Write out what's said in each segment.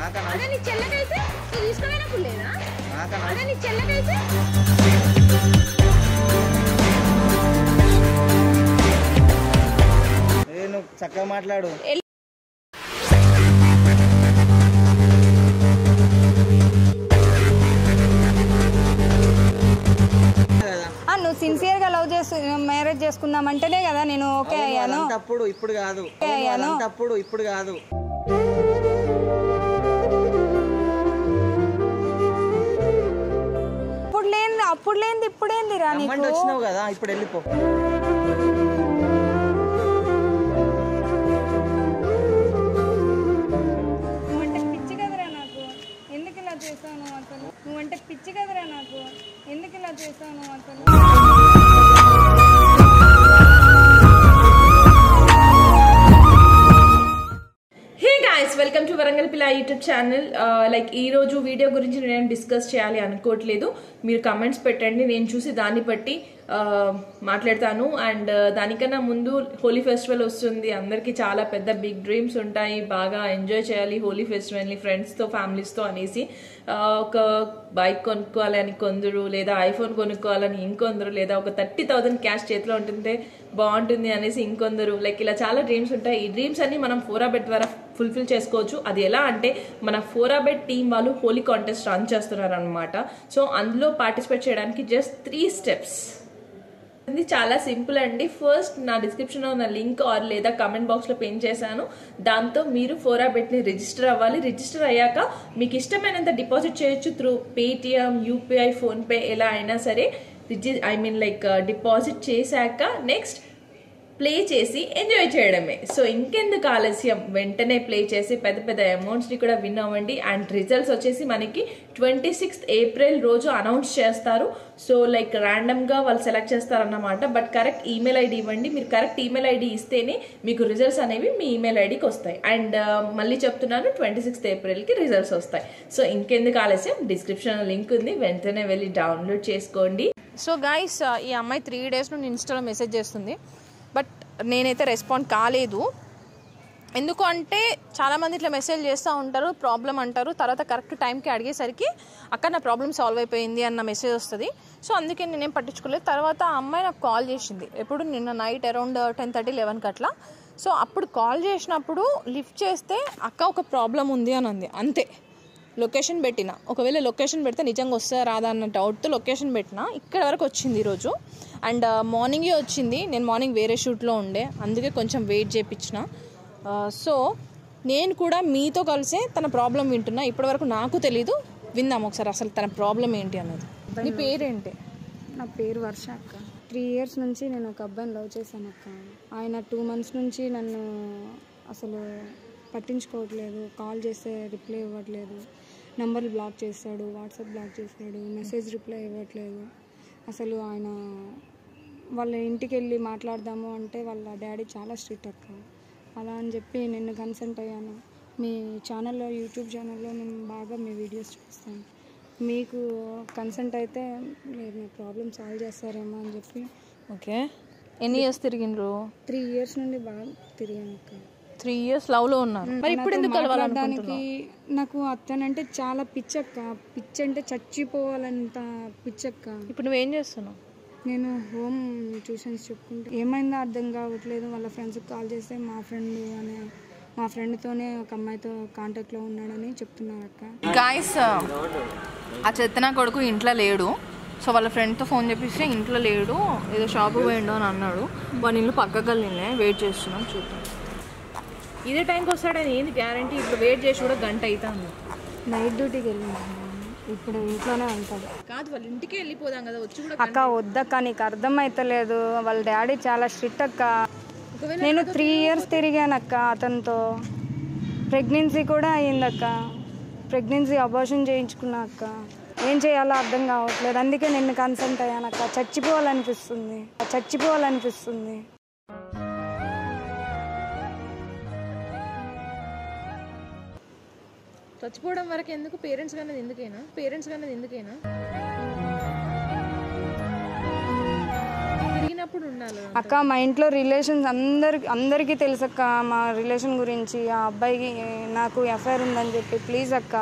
అదే నీ చెల్లకైతే నువ్వు తీసుకుపోయినప్పుడు లేదా అదే నీ చెల్లకైతే నువ్వు చక్కగా మాట్లాడు. నువ్వు సిన్సియర్ గా లవ్ చేసి మ్యారేజ్ చేసుకుందామంటేనే కదా నేను ఓకే అయ్యాను. అప్పుడు ఇప్పుడు కాదు అప్పుడు ఇప్పుడు కాదు. అప్పుడు లేనిది ఇప్పుడేంది రా నీకు వచ్చినావు కదా ఇప్పుడు వెళ్ళిపో. నువ్వంటే పిచ్చి కదరా నాకు ఎందుకు ఇలా చేసావు నువ్వు అసలు నువ్వంటే పిచ్చి కదరా నాకు ఎందుకు ఇలా చేసావు నువ్వు అసలు. వెల్కమ్ టు వరంగల్ పిల్ల యూట్యూబ్ ఛానల్. లైక్ ఈ రోజు వీడియో గురించి నేను డిస్కస్ చేయాలి అనుకోవట్లేదు. మీరు కమెంట్స్ పెట్టండి, నేను చూసి దాన్ని బట్టి మాట్లాడతాను. అండ్ దానికన్నా ముందు హోలీ ఫెస్టివల్ వస్తుంది. అందరికీ చాలా పెద్ద బిగ్ డ్రీమ్స్ ఉంటాయి, బాగా ఎంజాయ్ చేయాలి హోలీ ఫెస్టివల్ని ఫ్రెండ్స్తో ఫ్యామిలీస్తో అనేసి. ఒక బైక్ కొనుక్కోవాలని కొందరు, లేదా ఐఫోన్ కొనుక్కోవాలని ఇంకొందరు, లేదా ఒక 30,000 క్యాష్ చేతిలో ఉంటుంటే బాగుంటుంది అనేసి ఇంకొందరు. లైక్ ఇలా చాలా డ్రీమ్స్ ఉంటాయి. ఈ డ్రీమ్స్ అన్ని మనం ఫోరాబెట్ ద్వారా ఫుల్ఫిల్ చేసుకోవచ్చు. అది ఎలా అంటే మన ఫోరాబెట్ టీం వాళ్ళు హోలీ కాంటెస్ట్ రన్ చేస్తున్నారు అనమాట. సో అందులో పార్టిసిపేట్ చేయడానికి జస్ట్ 3 స్టెప్స్. ఇది చాలా సింపుల్ అండి. ఫస్ట్ నా డిస్క్రిప్షన్లో ఉన్న లింక్ ఆర్ లేదా కమెంట్ బాక్స్లో పిన్ చేశాను. దాంతో మీరు ఫోరాబెట్ని రిజిస్టర్ అవ్వాలి. రిజిస్టర్ అయ్యాక మీకు ఇష్టమైనంత డిపాజిట్ చేయొచ్చు త్రూ పేటిఎం, యూపీఐ, ఫోన్పే, ఎలా అయినా సరే. డిపాజిట్ చేశాక నెక్స్ట్ ప్లే చేసి ఎంజాయ్ చేయడమే. సో ఇంకెందుకు ఆలస్యం, వెంటనే ప్లే చేసి పెద్ద పెద్ద అమౌంట్స్ని కూడా విన్ అవ్వండి. అండ్ రిజల్ట్స్ వచ్చేసి మనకి 26th ఏప్రిల్ రోజు అనౌన్స్ చేస్తారు. సో లైక్ ర్యాండమ్గా వాళ్ళు సెలెక్ట్ చేస్తారన్నమాట. బట్ కరెక్ట్ ఈమెయిల్ ఐడి ఇవ్వండి. మీరు కరెక్ట్ ఈమెయిల్ ఐడి ఇస్తేనే మీకు రిజల్ట్స్ అనేవి మీ ఈమెయిల్ ఐడికి వస్తాయి. అండ్ మళ్ళీ చెప్తున్నాను, 26th ఏప్రిల్కి రిజల్ట్స్ వస్తాయి. సో ఇంకెందుకు ఆలస్యం, డిస్క్రిప్షన్ లింక్ ఉంది, వెంటనే వెళ్ళి డౌన్లోడ్ చేసుకోండి. సో గైస్, ఈ అమ్మాయి 3 days నుండి ఇన్స్టాలో మెసేజ్ చేస్తుంది. బట్ నేనైతే రెస్పాండ్ కాలేదు. ఎందుకు అంటే చాలామంది ఇట్లా మెసేజ్ చేస్తూ ఉంటారు, ప్రాబ్లం అంటారు, తర్వాత కరెక్ట్ టైంకి అడిగేసరికి అక్కడ నా ప్రాబ్లం సాల్వ్ అయిపోయింది అన్న మెసేజ్ వస్తుంది. సో అందుకే నేనేం పట్టించుకోలేదు. తర్వాత ఆ అమ్మాయి నాకు కాల్ చేసింది. ఎప్పుడు నిన్న నైట్ అరౌండ్ 10:30, 11 అట్లా. సో అప్పుడు కాల్ చేసినప్పుడు లిఫ్ట్ చేస్తే అక్క ఒక ప్రాబ్లం ఉంది అని అంది. అంతే. లొకేషన్ పెట్టిన, ఒకవేళ లొకేషన్ పెడితే నిజంగా వస్తా రాదా అన్న డౌట్తో లొకేషన్ పెట్టిన. ఇక్కడ వరకు వచ్చింది ఈరోజు. అండ్ మార్నింగే వచ్చింది. నేను మార్నింగ్ వేరే షూట్లో ఉండే, అందుకే కొంచెం వెయిట్ చేయించిన. సో నేను కూడా మీతో కలిసే తన ప్రాబ్లం వింటున్నా. ఇప్పటివరకు నాకు తెలీదు, విందాం ఒకసారి అసలు తన ప్రాబ్లం ఏంటి అన్నది. నీ పేరేంటి? నా పేరు వర్ష అక్క. 3 years నుంచి నేను ఒక అబ్బాయిని లవ్ చేశాను అక్క. ఆయన 2 months నుంచి నన్ను అసలు పట్టించుకోవట్లేదు. కాల్ చేస్తే రిప్లై ఇవ్వట్లేదు, నెంబర్లు బ్లాక్ చేస్తాడు, వాట్సాప్ బ్లాక్ చేస్తాడు, మెసేజ్ రిప్లై ఇవ్వట్లేదు. అసలు ఆయన వాళ్ళ ఇంటికి వెళ్ళి మాట్లాడదాము అంటే వాళ్ళ డాడీ చాలా స్ట్రిక్ట్ అక్క. అలా అని చెప్పి నిన్ను కన్సల్ట్ అయ్యాను. మీ ఛానల్లో, యూట్యూబ్ ఛానల్లో నేను బాగా మీ వీడియోస్ చూస్తాను. మీకు కన్సల్ట్ అయితే మీరు మీ ప్రాబ్లమ్ సాల్వ్ చేస్తారేమో అని చెప్పి. ఓకే, ఎన్ని ఇయర్స్ తిరిగినరు? 3 years నుండి బాగా తిరిగాను అక్క. 3 years లవ్లో ఉన్నారు. మరి ఇప్పుడు ఎందుకు కలవాలనుకుంటున్నావు? నాకు అతనంటే చాలా పిచ్చక్క. పిచ్చి అంటే చచ్చిపోవాలంత పిచ్చక్క. ఇప్పుడు నువ్వేం చేస్తున్నావు? నేను హోమ్ ట్యూషన్స్ చెప్పుకుంటే ఏమైందో అర్థం కావట్లేదు. వాళ్ళ ఫ్రెండ్స్కి కాల్ చేస్తే మా ఫ్రెండ్తోనే ఒక అమ్మాయితో కాంటాక్ట్లో ఉన్నాడని చెప్తున్నారు అక్క. గాయస్, ఆ చెత్తన కొడుకు ఇంట్లో లేడు. సో వాళ్ళ ఫ్రెండ్తో ఫోన్ చేపిస్తే ఇంట్లో లేడు, ఏదో షాపు పోయిండు అని అన్నాడు. వాడి ఇల్లు పక్కకు వెళ్ళినే, వెయిట్ చేస్తున్నాం, చూద్దాం. ఇదే టైంకి వస్తాడని ఏంది గ్యారంటీ? ఇప్పుడు వెయిట్ చేసి కూడా గంట అవుతుంది. నైట్ డ్యూటీకి వెళ్ళింది, ఇప్పుడు ఇంట్లోనే ఉంటాడు. కాదు, వాళ్ళ ఇంటికి వెళ్ళిపోదాం కదా, వచ్చి కూడా. అక్క వద్దక్క, నీకు అర్థం అవుతలేదు. వాళ్ళ డాడీ చాలా స్ట్రిక్ట్ అక్క. నేను 3 years తిరిగానక్క అతనితో. ప్రెగ్నెన్సీ కూడా అయ్యిందక్క. ప్రెగ్నెన్సీ అబార్షన్ చేయించుకున్నా అక్క. ఏం చేయాలో అర్థం కావట్లేదు. అందుకే నిన్ను కన్సల్ట్ అయ్యానక్క. చచ్చిపోవాలనిపిస్తుంది. చచ్చిపోవడం వరకు ఎందుకు? పేరెంట్స్ కన్నది ఎందుకైనా తిరిగిన ఉన్నప్పుడు ఉండాలి అక్క. మా ఇంట్లో రిలేషన్స్ అందరికీ తెలుసు అక్క మా రిలేషన్ గురించి. ఆ అబ్బాయికి నాకు ఎఫ్ఐఆర్ ఉందని చెప్పి ప్లీజ్ అక్క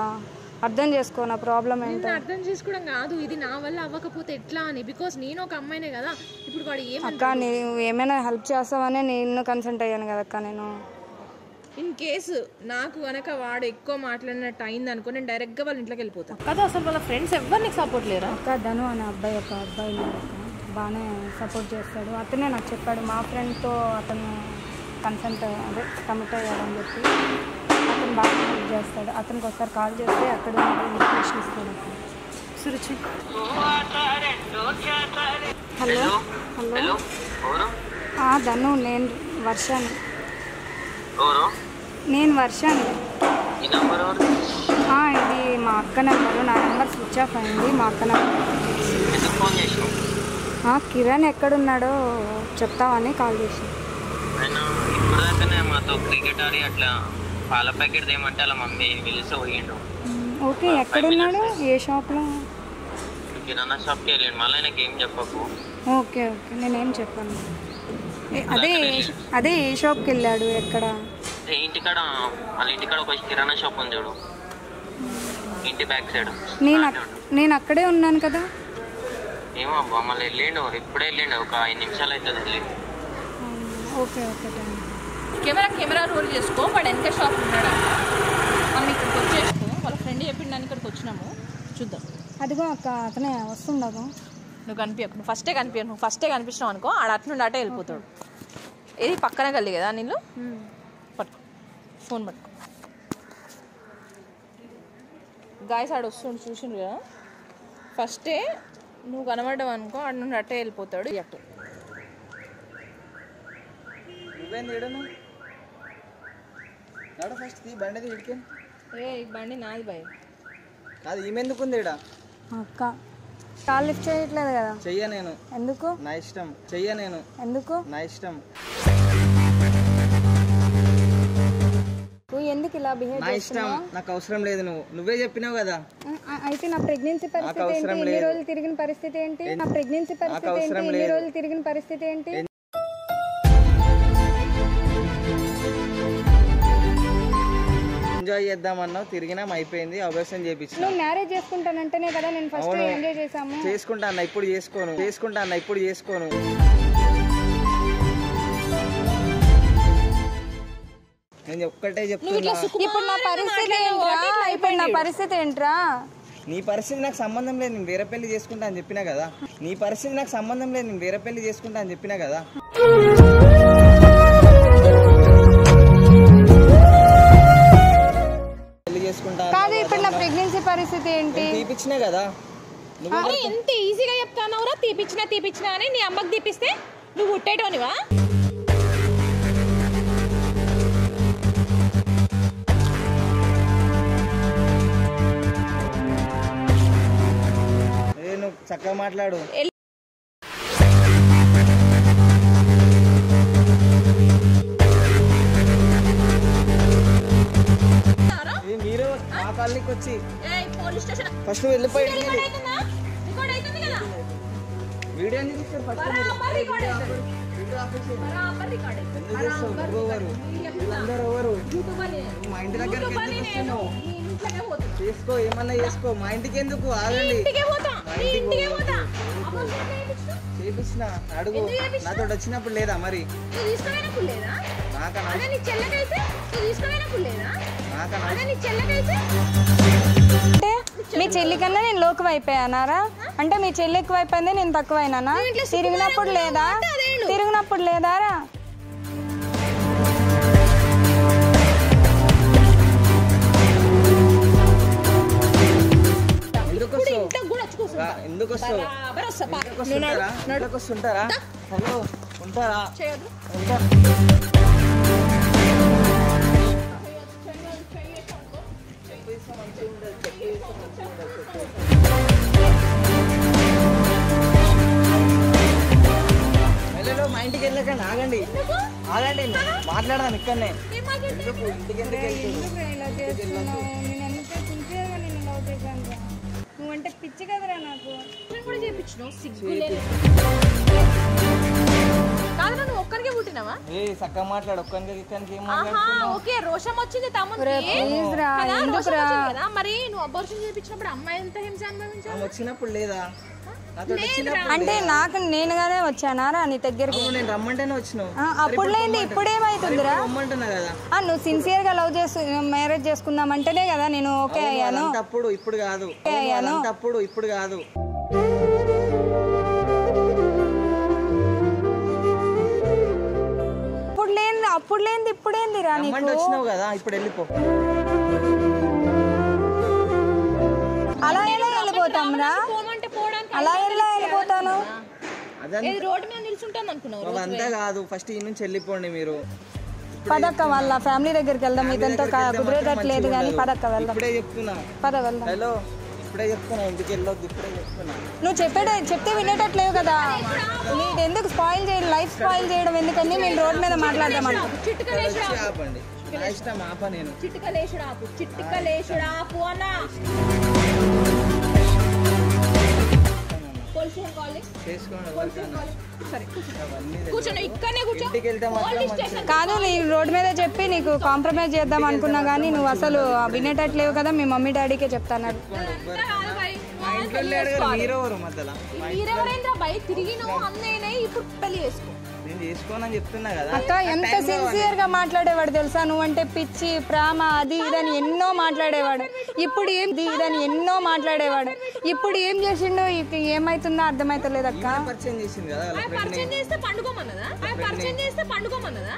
అర్థం చేసుకో నా ప్రాబ్లం ఏంటో. అర్థం చేసుకోవడం కాదు, ఇది నా వల్ల అవ్వకపోతే ఎట్లా అని. బికాస్ నేను ఒక అమ్మాయినే కదా. ఇప్పుడు వాడు అక్క నువ్వు ఏమైనా హెల్ప్ చేస్తావనే నేను కన్సల్ట్ అయ్యాను కదా అక్క. నేను ఇన్ కేసు నాకు కనుక వాడు ఎక్కువ మాట్లాడినట్టు అయింది అనుకో, నేను డైరెక్ట్గా వాళ్ళ ఇంట్లోకి వెళ్ళిపోతాను కదా. అసలు వాళ్ళ ఫ్రెండ్స్ ఎవరు నీకు సపోర్ట్ లేరా అక్క? ధను అనే అబ్బాయి ఒక అబ్బాయి ఉన్నాడు అక్క, బాగానే సపోర్ట్ చేస్తాడు. అతనే నాకు చెప్పాడు మా ఫ్రెండ్తో అతను కన్సల్ట్ కమిట్ అయ్యాడని చెప్పి. అతను బాగా హెల్ప్ చేస్తాడు. అతనికి ఒకసారి కాల్ చేస్తే అక్కడ ఇన్ఫర్మేషన్ ఇస్తాడు అక్క. సురుచి. Hello hello. ధను, నేను వర్షాని. నేను వర్షాని. ఇది మా అక్క నెంబరు. నా నెంబర్ స్విచ్ ఆఫ్ అయింది. మా అక్క నెంబర్. కిరణ్ ఎక్కడున్నాడో చెప్తావని కాల్ చేసి. మాతో క్రికెట్ ఆడి అట్లా పాల ప్యాకెట్ ఏమంటే అలా మమ్మీ పిలిస్తే పోయిండు. ఓకే, ఎక్కడున్నాడు? ఏ షాప్లో? కిరాణా షాప్కి వెళ్ళిండు. మళ్ళీ నాకు ఏం చెప్పకు. ఓకే ఓకే, నేనేం చెప్పాను. అదే ఏ షాప్కి వెళ్ళాడు? ఎక్కడ? ఇంటికాడ, వాళ్ళ ఇంటికాడ ఒక కిరాణా షాప్ ఉంది చూడు, ఇంటి బ్యాక్ సైడ్. నేను అక్కడే ఉన్నాను కదా. ఏమో అబ్బా, మళ్ళీ వెళ్ళిండు. ఇప్పుడే వెళ్ళిండు, ఒక 5 నిమిషాలు అవుతుంది వెళ్ళి. Okay okay. కెమెరా రోల్ చేసుకో. వాడు ఎంత షాప్ ఉన్నాడు మమ్మీ, ఇక్కడికి వచ్చేసుకో. వాళ్ళ ఫ్రెండ్ చెప్పిండు అని ఇక్కడికి వచ్చినాము, చూద్దాం. అదిగో అక్క, అతనే వస్తుండదు. నువ్వు కనిపించకు, నువ్వు ఫస్టే కనిపించినావు అనుకో, ఆడ అట్నుండి అటే వెళ్ళిపోతాడు. ఏది పక్కనే కలిగి కదా నీళ్ళు. పట్టుకో, ఫోన్ పట్టుకో. గాయస్ ఆడ వస్తుండు, చూసిండ్రు కదా. ఫస్టే నువ్వు కనబడ్డావు అనుకో, ఆడ నుండి అట్టే వెళ్ళిపోతాడు. అట్టు ఏ బండి నాది భయం కాదు. ఈమెందుకుంది ఈడ? అక్క కాల్ లిఫ్ట్ చేయట్లేదు కదా. చెయ్య నేను. ఎందుకు? నా ఇష్టం. చెయ్య నేను. ఎందుకు? నా ఇష్టం. నువ్వు ఎందుకు ఇలా బిహేవ్ నా ఇష్టం, నాకు అవసరం లేదు. నువ్వే చెప్పినావు కదా. అయితే నా ప్రెగ్నెన్సీ పరిస్థితి ఏంటి? ఎన్ని రోజులు తిరిగిన పరిస్థితి ఏంటి? నా ప్రెగ్నెన్సీ పరిస్థితి ఏంటి? ఎన్ని రోజులు తిరిగిన పరిస్థితి ఏంటి? ఎంజాయ్ చేద్దామన్నావు, తిరిగినాం, అయిపోయింది. అభ్యాసం చేపించు. నువ్వు మ్యారేజ్ చేసుకుంటానంటేనే కదా నేను ఫస్ట్ ఎంజాయ్ చేసాము. చేసుకుంటా అన్న, ఇప్పుడు చేసుకోను. నేను ఒక్కటే చెప్తున్నా. ఇప్పుడు నా పరిస్థితి ఏంట్రా? నీ పరిస్థితి నాకు సంబంధం లేదు, నేను వేరే పెళ్లి చేసుకుంటా అని చెప్పినా కదా. పెళ్లి చేసుకుంటా కాదు. ఇప్పుడు నా ప్రెగ్నెన్సీ పరిస్థితి ఏంటి? తీపిచ్చినా కదా. ఎంత ఈజీగా చెప్తానవురా, తీపిచ్చినా అని. నీ అమ్మకి తీపిస్తే నువ్వు పుట్టేటోనివా? నువ్వు చక్కగా మాట్లాడు. మీరు ఆ కాలనీకి వచ్చి ఫస్ట్ వెళ్ళిపోయి వీడియో మా ఇంటి దగ్గర చేసుకో, ఏమన్నా చేసుకో. మా ఇంటికి ఎందుకు? ఆగండి. చేపించిన అడుగు. నాతో వచ్చినప్పుడు లేదా మరి? అంటే మీ చెల్లి కన్నా నేను లోకం అయిపోయానారా? అంటే మీ చెల్లి ఎక్కువ అయిపోయింది, నేను తక్కువ అయినానా? తిరిగినప్పుడు లేదారా? ఎందుకు వస్తుంటారా? హలో, ఉంటారా? మా ఇంటికి వెళ్ళకండి. ఆగండి, మాట్లాడదాం ఇక్కడనే. ఇంటికి నువ్వంటే పిచ్చి కదరా నాకు. కూడా చేయించిన సిగ్గు కాదు నువ్వు ఒక్కరికే పుట్టినావా? ఏ చక్కగా మాట్లాడు, ఒక్కరికి ఇక్కడికి ఏం ఆహా మాట్లాడుతున్నావు? ఓకే రోషం వచ్చింది తమ్ముడికి ప్లీజ్ రా, కదా, ఎందుకు రోషం రా? వచ్చింది కదా. మరి నువ్వు అబార్షన్ చేయించినప్పుడు అమ్మాయి ఎంత హింస అనుభవించావు? ఆమె వచ్చినప్పుడు లేదా? నాతో వచ్చినప్పుడు అంటే నాకు నేనుగానే వచ్చానారా నీ దగ్గరికి? నేను రమ్మంటేనే వచ్చినావు. అప్పుడు లేని ఇప్పుడేమైతుందిరా? రమ్మంటున్నా కదా. నువ్వు సిన్సియర్ గా లవ్ చేసు మ్యారేజ్ చేసుకుందామంటేనే కదా నేను ఓకే అయ్యాను. అప్పుడు ఇప్పుడు కాదు, అప్పుడు ఇప్పుడు కాదు. అప్పుడు లేనిది ఇప్పుడేంది రా నీకు? రమ్మంటే వచ్చినావు కదా, ఇప్పుడు వెళ్ళిపో. అలా ఎలా వెళ్ళిపోతాం రా? అలా ఎలా వెళ్ళిపోతాను? రోడ్డు మీద నిల్చుంటాను అనుకున్నావు. అంతా కాదు, ఫస్ట్ ఈ నుంచి వెళ్ళిపోండి మీరు. పదక్క వాళ్ళ ఫ్యామిలీ దగ్గరికి వెళ్దాం. ఇదంతా కుదిరేటట్లేదు కానీ పదక్క వెళ్దాం. ఇప్పుడే చెప్తున్నా. పద వెళ్దాం. హలో, ఇప్పుడే చెప్తున్నా, ఇంటికి వెళ్ళొద్దు. ఇప్పుడే చెప్తున్నా. నువ్వు చెప్తే వినేటట్లేవు కదా. నీకు ఎందుకు స్పాయిల్ చేయడం, లైఫ్ స్పాయిల్ చేయడం ఎందుకని మేము రోడ్ మీద మాట్లాడదామంట. ఆపండి, నా ఇష్టం ఆప. నేను చిట్టుకలేషుడాపు అన్నా కూర్చొని ఇక్కడనే కూర్చో. కాదు నీ రోడ్ మీద చెప్పి నీకు కాంప్రమైజ్ చేద్దాం అనుకున్నా కానీ నువ్వు అసలు వినేటట్లేవు కదా. మీ మమ్మీ డాడీకే చెప్తాను. మీరెవరైనా బయట తిరిగి నువ్వు అన్నయ్యనే ఇప్పుడు పెళ్లి చేసుకో. నేను చేసుకోనని చెప్తున్నా కదా. అక్క ఎంత సిన్సియర్ గా మాట్లాడేవాడు తెలుసా? నువ్వంటే పిచ్చి ప్రేమ అది ఇదని ఎన్నో మాట్లాడేవాడు. ఇప్పుడు ఏం చేసిండో ఏమైతుందో అర్థమైతలేదు అక్క. పరిచయం చేసింది కదా. పరిచయం చేస్తే పండుకోమన్నదా?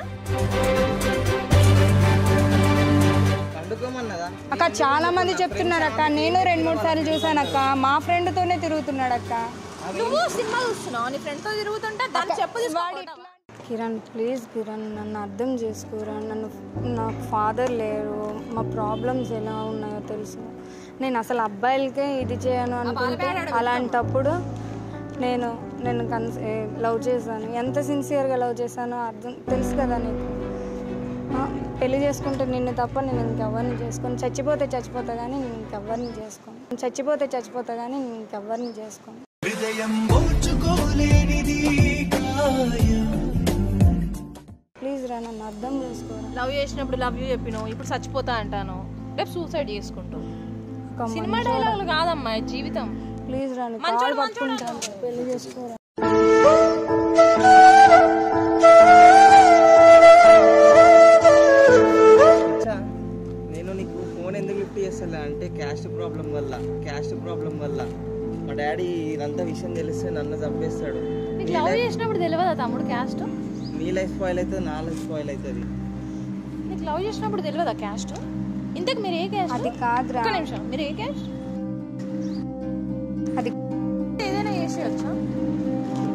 అక్క చాలా మంది చెప్తున్నారు అక్క. నేను 2-3 సార్లు చూసాను అక్క. మా ఫ్రెండ్ తోనే తిరుగుతున్నాడు అక్క. నువ్వు సినిమా చూస్తున్నావు, నీ ఫ్రెండ్ తో తిరుగుతుంటే దాన్ని చెప్పు. కిరణ్ ప్లీజ్ కిరణ్, నన్ను అర్థం చేసుకోరా. నాకు ఫాదర్ లేరు. మా ప్రాబ్లమ్స్ ఎలా ఉన్నాయో తెలుసు. నేను అసలు అబ్బాయిలకే ఇది చేయను అనుకుంటే అలాంటప్పుడు నేను లవ్ చేశాను. ఎంత సిన్సియర్గా లవ్ చేశానో తెలుసు కదా నీకు. పెళ్లి చేసుకుంటే నిన్ను తప్ప నేను ఇంకెవ్వరిని చేసుకోను. చచ్చిపోతే కానీ నేను ఇంకెవ్వరిని చేసుకోను. ప్లీజ్ రా, నన్ను అర్థం చేసుకోరా. లవ్ చేసినప్పుడు లవ్ యూ చెప్పినావు, ఇప్పుడు చచ్చిపోతా అంటాను, రేపు సూసైడ్ చేసుకుంటావు. సినిమా డైలాగులు కాదమ్మా, జీవితం. ప్లీజ్ రా, కాల్ పట్టుకుంటాను, పెళ్లి చేసుకోరా. నేను నీకు ఫోన్ ఎందుకు లిఫ్ట్ చేస్తా అంటే క్యాస్ట్ ప్రాబ్లం వల్ల మా డాడీ ఇదంతా విషయం తెలిస్తే నన్ను చంపేస్తాడు. లవ్ చేసినప్పుడు తెలియదా తమ్ముడు క్యాస్ట్? నీ లైఫ్ స్పాయిల్ అవుతుంది, నా లైఫ్ స్పాయిల్ అవుతుంది. నీకు లవ్ చేసినప్పుడు తెలియదా క్యాస్ట్? ఇంతకు మీరు ఏ క్యాస్ట్? అది కాదురా, ఒక్క నిమిషం, మీరు ఏ క్యాస్ట్? అది ఏదైనా చేసేయచ్చా?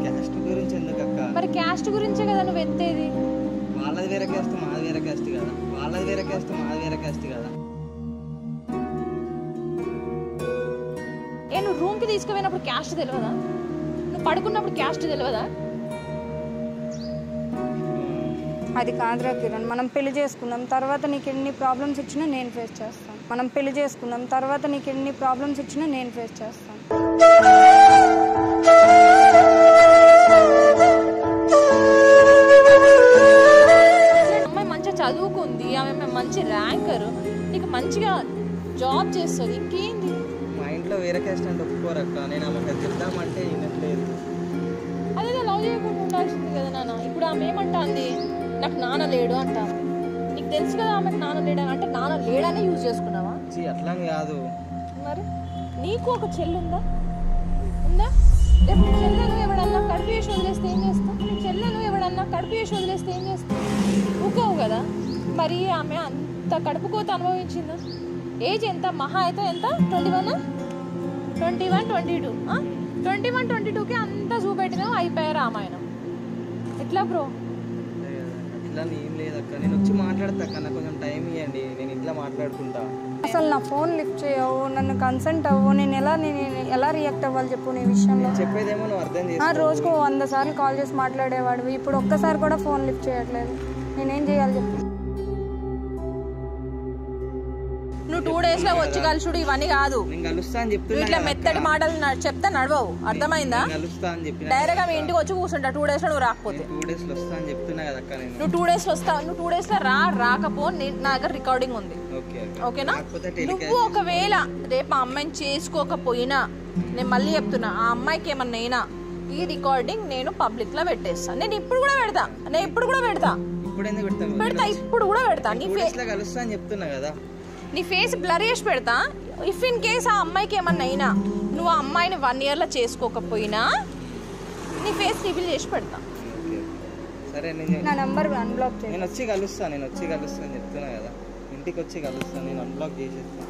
క్యాస్ట్ గురించి ఎందుకు అక్క? మరి క్యాస్ట్ గురించే కదా నువ్వు ఎత్తేది. వాళ్ళది వేరే క్యాస్ట్, మాది వేరే క్యాస్ట్ కదా. వాళ్ళది వేరే క్యాస్ట్, మాది వేరే క్యాస్ట్ కదా. నువ్వు రూమ్కి తీసుకుపోయినప్పుడు క్యాస్ట్ తెలియదా? నువ్వు పడుకున్నప్పుడు క్యాస్ట్ తెలియదా? అది కాదురా కిరణ్, మనం పెళ్లి చేసుకున్నాం తర్వాత నీకు ఎన్ని ప్రాబ్లమ్స్ ఇచ్చినా నేను ఫేస్ చేస్తాను. అమ్మాయి మంచిగా చదువుకుంది, ఆమె మంచి ర్యాంకర్, నీకు మంచిగా జాబ్ చేస్తుంది, ఇంకేంది? మా ఇంట్లో వేరే క్యాస్ట్ అంటే ఒప్పుకోరక్క. నేను ఆమెకు చెప్దామంటే వినట్లేదు. అదే లవ్ చేయకుండా ఉండాల్సింది కదా నాన్న. ఇప్పుడు ఆమె ఏమంటుంది, నాకు నాన్న లేడు అంటా. నీకు తెలుసు కదా ఆమెకు నాన్న లేడని. అంటే నాన్న లేడనే యూజ్ చేసుకున్నావా? అట్లా కాదు. మరి నీకు ఒక చెల్లి ఉందా? రేపు చెల్లెను ఎవడన్నా కడుపు చేసి వదిలేస్తే ఏం చేస్తావు? ఊకోవు కదా. మరి ఆమె అంత కడుపు కోత అనుభవించిందా? ఏజ్ ఎంత? మహా అయితే ఎంత? 21, 22కి అంతా చూపెట్టినావు, అయిపోయా రామాయణం. ఎట్లా బ్రో? అట్లా ఏం లేదక్క, నేను వచ్చి మాట్లాడతా అక్క, నాకు కొంచెం టైం ఇవ్వండి, నేను ఇంట్లో మాట్లాడుకుంటా. అసలు నా ఫోన్ లిఫ్ట్ చేయవు, నన్ను కన్సెంట్ అవ్వు, నేను ఎలా రియాక్ట్ అవ్వాలి చెప్పు నీ విషయంలో? చెప్పేదేమో నువ్వు అర్థం చేసుకో. రోజుకు 100 సార్లు కాల్ చేసి మాట్లాడేవాడు, ఇప్పుడు ఒక్కసారి కూడా ఫోన్ లిఫ్ట్ చేయట్లేదు. నేనేం చేయాలి చెప్పు? నువ్వు 2 days లో వచ్చి కలుసుడు ఇవన్నీ కాదు. నేను కలుస్తా అని చెప్తున్నా. ఇట్లా మెత్తటి మాటలు చెప్తా నడవవు, అర్థమైందా? కలుస్తా అని చెప్పిన డైరెక్ట్ గా మీ ఇంటికి వచ్చి కూర్చుంటా 2 days లో నువ్వు రాకపోతే. 2 days లో వస్తా అని చెప్తున్నా కదా అక్క నేను. నువ్వు 2 days లో వస్తావు, నువ్వు 2 days లో రాకపో, నా దగ్గర రికార్డింగ్ ఉంది. ఓకేనా? నువ్వు ఒకవేళ రేపు ఆ అమ్మాయిని చేసుకోకపోయినా నేను మళ్ళీ చెప్తున్నా, ఆ అమ్మాయికి ఏమన్నా అయినా ఈ రికార్డింగ్ నేను పబ్లిక్ లో పెట్టేస్తాను. నేను ఇప్పుడు కూడా పెడతా, ఇప్పుడు కూడా పెడతా. నీ ఫేస్ బ్లర్ చేసి పెడతా. ఇఫ్ ఇన్ కేస్ ఆ అమ్మాయికి ఏమన్నా అయినా, నువ్వు ఆ అమ్మాయిని 1 year లో చేసుకోకపోయినా నీ ఫేస్ రివీల్ చేసి పెడతా. సరే, నా నంబర్ అన్బ్లాక్ చేయి. నేను వచ్చి కలుస్తా అని చెప్తున్నా కదా. ఇంటికి వచ్చి కలుస్తాను, నేను అన్బ్లాక్ చేసేస్తా.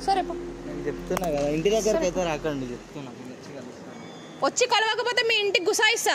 సరే పో, నేను చెప్తున్నా కదా. ఇంటి దగ్గరికి అయితే రాకండి చెప్తున్నా. వచ్చి కలవకపోతే మీ ఇంటికి గుసాయిస్తా.